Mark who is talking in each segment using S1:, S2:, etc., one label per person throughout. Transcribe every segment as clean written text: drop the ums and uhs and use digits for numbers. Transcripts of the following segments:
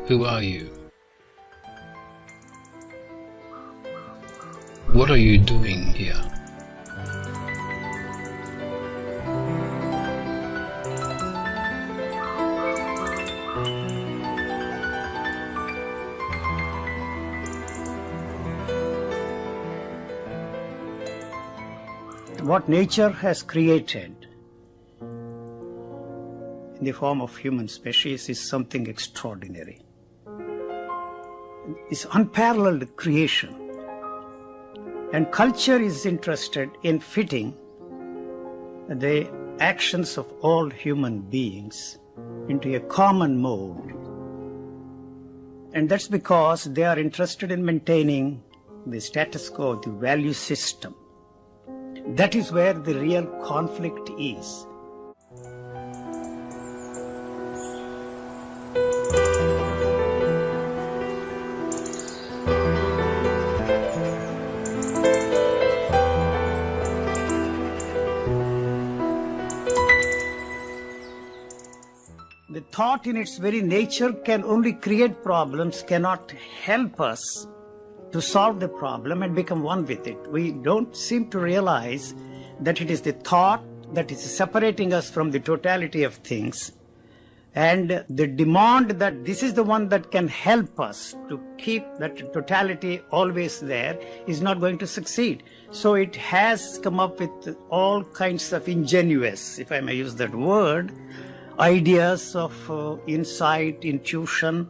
S1: Who are you? What are you doing here?
S2: What nature has created in the form of human species is something extraordinary. It's unparalleled creation. And culture is interested in fitting the actions of all human beings into a common mold. And that's because they are interested in maintaining the status quo, the value system. That is where the real conflict is. The thought in its very nature can only create problems, cannot help us to solve the problem and become one with it. We don't seem to realize that it is the thought that is separating us from the totality of things, and the demand that this is the one that can help us to keep that totality always there is not going to succeed. So it has come up with all kinds of ingenious, if I may use that word, ideas of insight, intuition.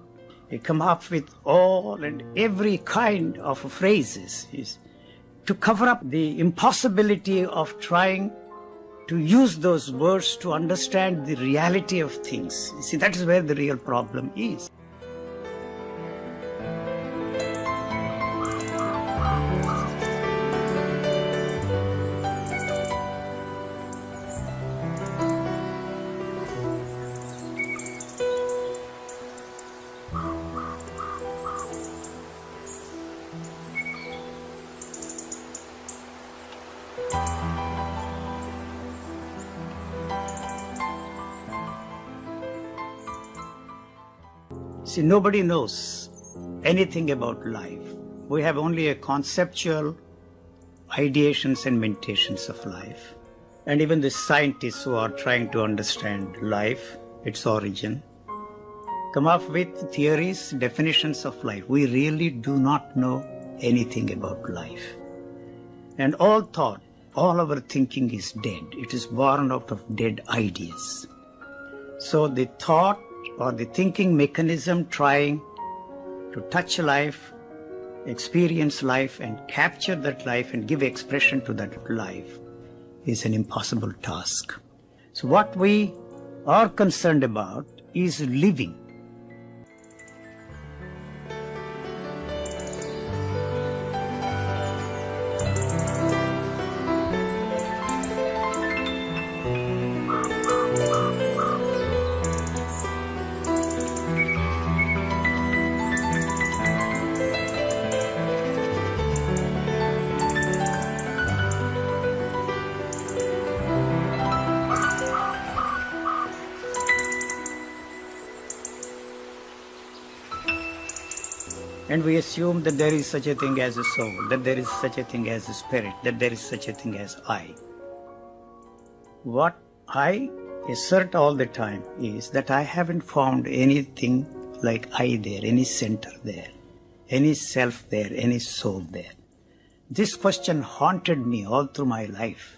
S2: They come up with all and every kind of phrases to cover up the impossibility of trying to use those words to understand the reality of things. You see, that is where the real problem is. See, nobody knows anything about life. We have only a conceptual ideations and meditations of life. And even the scientists who are trying to understand life, its origin, come up with theories, definitions of life. We really do not know anything about life. And all thought, all our thinking is dead. It is born out of dead ideas. So the thought or the thinking mechanism trying to touch life, experience life, and capture that life and give expression to that life is an impossible task. So what we are concerned about is living. And we assume that there is such a thing as a soul, that there is such a thing as a spirit, that there is such a thing as I. What I assert all the time is that I haven't found anything like I there, any center there, any self there, any soul there. This question haunted me all through my life.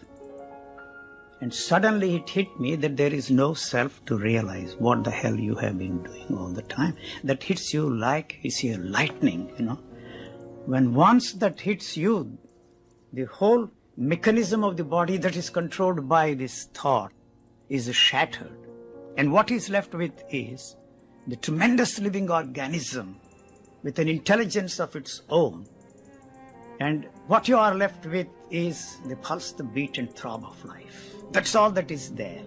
S2: And suddenly it hit me that there is no self to realize what the hell you have been doing all the time. That hits you like, you see, a lightning, When once that hits you, the whole mechanism of the body that is controlled by this thought is shattered. And what is left with is the tremendous living organism with an intelligence of its own. And what you are left with is the pulse, the beat and throb of life. That's all that is there.